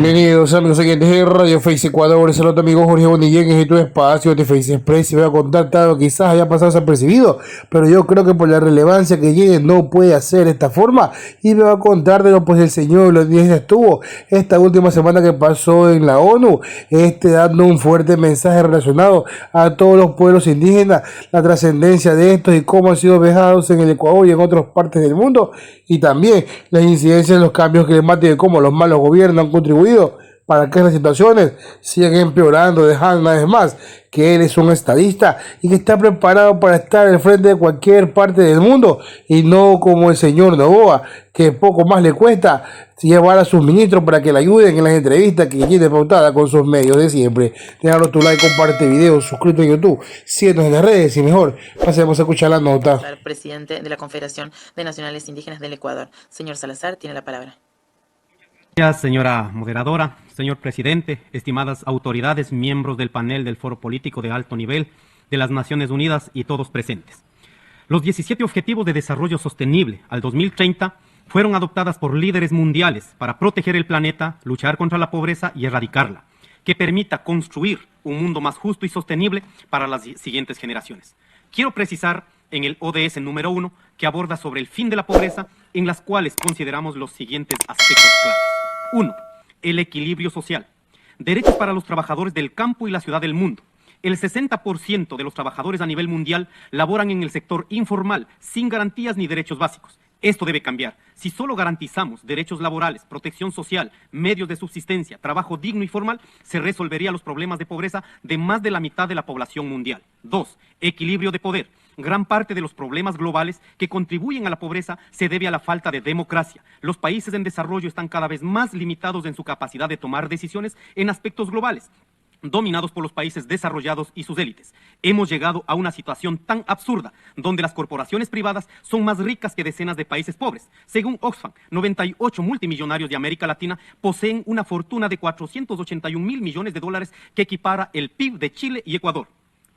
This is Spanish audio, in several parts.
Bienvenidos amigos oyentes de Radio Face Ecuador, es el otro amigo Jorge Bonilla en este espacio de Face Express y voy a contar algo que quizás haya pasado desapercibido, pero yo creo que por la relevancia que tiene no puede hacer de esta forma y me va a contar de lo pues el señor los días estuvo esta última semana que pasó en la ONU, dando un fuerte mensaje relacionado a todos los pueblos indígenas, la trascendencia de estos y cómo han sido vejados en el Ecuador y en otras partes del mundo y también las incidencias de los cambios climáticos y cómo los malos gobiernos han contribuido para que las situaciones sigan empeorando, dejando una vez más que él es un estadista y que está preparado para estar al frente de cualquier parte del mundo y no como el señor Novoa, que poco más le cuesta llevar a sus ministros para que le ayuden en las entrevistas que tiene pautada con sus medios de siempre. Déjalo tu like, comparte videos, suscríbete a YouTube, síguenos en las redes y mejor, pasemos a escuchar la nota. Presidente de la Confederación de Nacionales Indígenas del Ecuador, señor Salazar, tiene la palabra. Gracias, señora moderadora, señor presidente, estimadas autoridades, miembros del panel del Foro Político de Alto Nivel de las Naciones Unidas y todos presentes. Los 17 Objetivos de Desarrollo Sostenible al 2030 fueron adoptadas por líderes mundiales para proteger el planeta, luchar contra la pobreza y erradicarla, que permita construir un mundo más justo y sostenible para las siguientes generaciones. Quiero precisar en el ODS número 1 que aborda sobre el fin de la pobreza, en las cuales consideramos los siguientes aspectos claves. 1. El equilibrio social. Derechos para los trabajadores del campo y la ciudad del mundo. El 60% de los trabajadores a nivel mundial laboran en el sector informal, sin garantías ni derechos básicos. Esto debe cambiar. Si solo garantizamos derechos laborales, protección social, medios de subsistencia, trabajo digno y formal, se resolverían los problemas de pobreza de más de la mitad de la población mundial. 2. Equilibrio de poder. Gran parte de los problemas globales que contribuyen a la pobreza se debe a la falta de democracia. Los países en desarrollo están cada vez más limitados en su capacidad de tomar decisiones en aspectos globales, dominados por los países desarrollados y sus élites. Hemos llegado a una situación tan absurda, donde las corporaciones privadas son más ricas que decenas de países pobres. Según Oxfam, 98 multimillonarios de América Latina poseen una fortuna de 481.000 millones de dólares que equipara el PIB de Chile y Ecuador.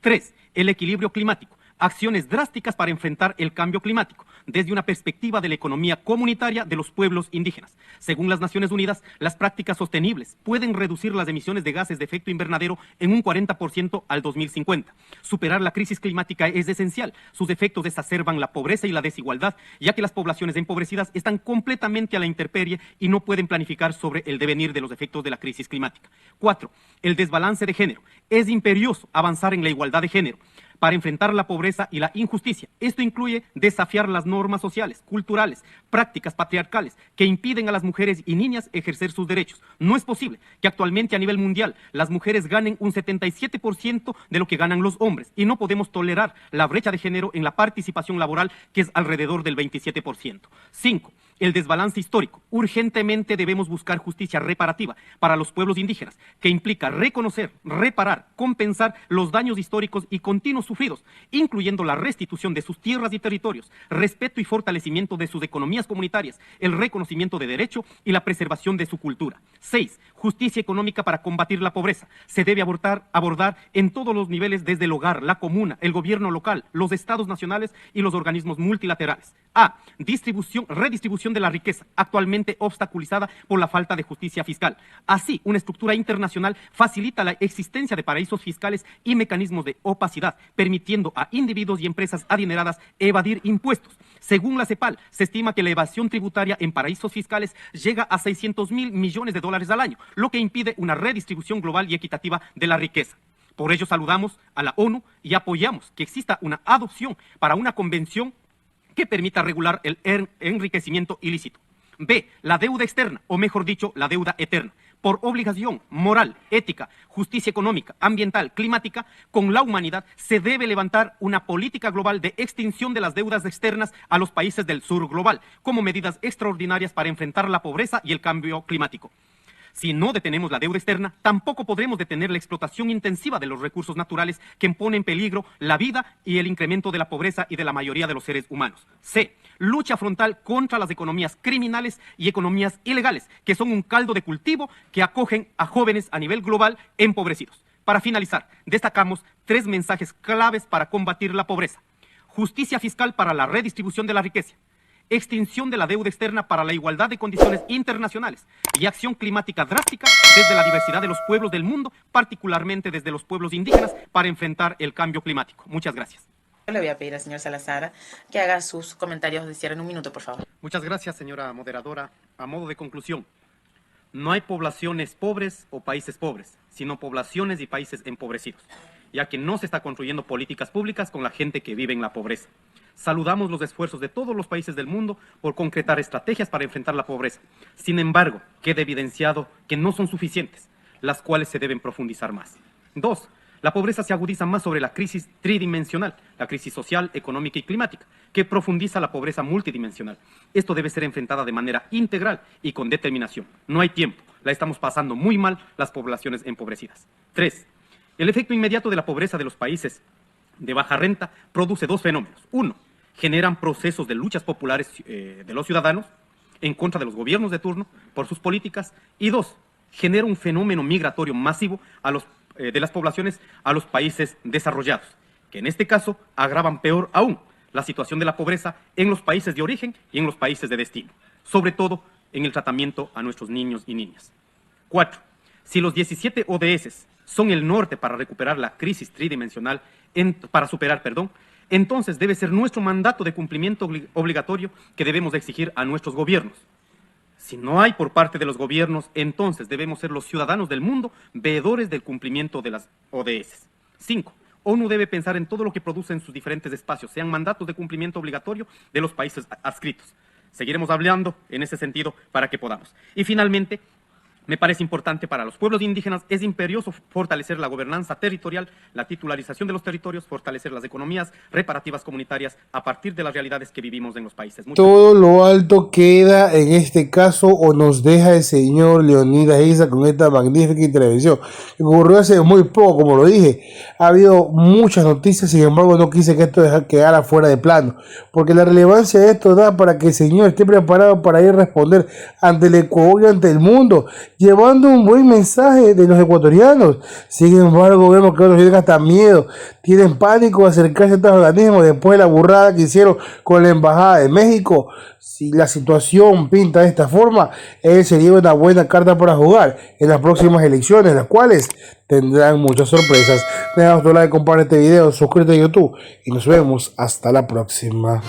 3. El equilibrio climático. Acciones drásticas para enfrentar el cambio climático, desde una perspectiva de la economía comunitaria de los pueblos indígenas. Según las Naciones Unidas, las prácticas sostenibles pueden reducir las emisiones de gases de efecto invernadero en un 40% al 2050. Superar la crisis climática es esencial. Sus efectos exacerban la pobreza y la desigualdad, ya que las poblaciones empobrecidas están completamente a la intemperie y no pueden planificar sobre el devenir de los efectos de la crisis climática. 4. El desbalance de género. Es imperioso avanzar en la igualdad de género para enfrentar la pobreza y la injusticia. Esto incluye desafiar las normas sociales, culturales, prácticas patriarcales que impiden a las mujeres y niñas ejercer sus derechos. No es posible que actualmente a nivel mundial las mujeres ganen un 77% de lo que ganan los hombres y no podemos tolerar la brecha de género en la participación laboral, que es alrededor del 27%. 5. El desbalance histórico. Urgentemente debemos buscar justicia reparativa para los pueblos indígenas, que implica reconocer, reparar, compensar los daños históricos y continuos sufridos, incluyendo la restitución de sus tierras y territorios, respeto y fortalecimiento de sus economías comunitarias, el reconocimiento de derecho y la preservación de su cultura. 6. Justicia económica para combatir la pobreza. Se debe abordar en todos los niveles, desde el hogar, la comuna, el gobierno local, los estados nacionales y los organismos multilaterales. A. Redistribución de la riqueza, actualmente obstaculizada por la falta de justicia fiscal. Así, una estructura internacional facilita la existencia de paraísos fiscales y mecanismos de opacidad, permitiendo a individuos y empresas adineradas evadir impuestos. Según la CEPAL, se estima que la evasión tributaria en paraísos fiscales llega a 600.000 millones de dólares al año, lo que impide una redistribución global y equitativa de la riqueza. Por ello saludamos a la ONU y apoyamos que exista una adopción para una convención que permita regular el enriquecimiento ilícito. B. La deuda externa, o mejor dicho, la deuda eterna. Por obligación moral, ética, justicia económica, ambiental, climática, con la humanidad se debe levantar una política global de extinción de las deudas externas a los países del sur global, como medidas extraordinarias para enfrentar la pobreza y el cambio climático. Si no detenemos la deuda externa, tampoco podremos detener la explotación intensiva de los recursos naturales, que pone en peligro la vida y el incremento de la pobreza y de la mayoría de los seres humanos. C. Lucha frontal contra las economías criminales y economías ilegales, que son un caldo de cultivo que acogen a jóvenes a nivel global empobrecidos. Para finalizar, destacamos 3 mensajes claves para combatir la pobreza. Justicia fiscal para la redistribución de la riqueza. extinción de la deuda externa para la igualdad de condiciones internacionales y acción climática drástica desde la diversidad de los pueblos del mundo, particularmente desde los pueblos indígenas, para enfrentar el cambio climático. Muchas gracias. Le voy a pedir al señor Salazar que haga sus comentarios de cierre en un minuto, por favor. Muchas gracias, señora moderadora. A modo de conclusión, no hay poblaciones pobres o países pobres, sino poblaciones y países empobrecidos, ya que no se está construyendo políticas públicas con la gente que vive en la pobreza. Saludamos los esfuerzos de todos los países del mundo por concretar estrategias para enfrentar la pobreza. Sin embargo, queda evidenciado que no son suficientes, las cuales se deben profundizar más. 2. La pobreza se agudiza más sobre la crisis tridimensional, la crisis social, económica y climática, que profundiza la pobreza multidimensional. Esto debe ser enfrentada de manera integral y con determinación. No hay tiempo, la estamos pasando muy mal las poblaciones empobrecidas. 3. El efecto inmediato de la pobreza de los países de baja renta produce dos fenómenos. 1. Generan procesos de luchas populares de los ciudadanos en contra de los gobiernos de turno por sus políticas. Y 2. Genera un fenómeno migratorio masivo de las poblaciones a los países desarrollados, que en este caso agravan peor aún la situación de la pobreza en los países de origen y en los países de destino, sobre todo en el tratamiento a nuestros niños y niñas. 4. Si los 17 ODS son el norte para recuperar la crisis tridimensional, entonces debe ser nuestro mandato de cumplimiento obligatorio que debemos exigir a nuestros gobiernos. Si no hay por parte de los gobiernos, entonces debemos ser los ciudadanos del mundo veedores del cumplimiento de las ODS. 5. ONU debe pensar en todo lo que produce en sus diferentes espacios, sean mandatos de cumplimiento obligatorio de los países adscritos. Seguiremos hablando en ese sentido para que podamos. Y finalmente, me parece importante para los pueblos indígenas, es imperioso fortalecer la gobernanza territorial, la titularización de los territorios, fortalecer las economías reparativas comunitarias a partir de las realidades que vivimos en los países. Todo lo alto queda en este caso o nos deja el señor Leonidas Isa con esta magnífica intervención. Ocurrió hace muy poco, como lo dije. Ha habido muchas noticias, sin embargo no quise que esto quedara fuera de plano, porque la relevancia de esto da para que el señor esté preparado para ir a responder ante el Ecuador y ante el mundo, llevando un buen mensaje de los ecuatorianos. Sin embargo, vemos que otros tienen hasta miedo, tienen pánico de acercarse a estos organismos después de la burrada que hicieron con la Embajada de México. Si la situación pinta de esta forma, él sería una buena carta para jugar en las próximas elecciones, las cuales tendrán muchas sorpresas. Deja tu like, comparte este video, suscríbete a YouTube y nos vemos hasta la próxima.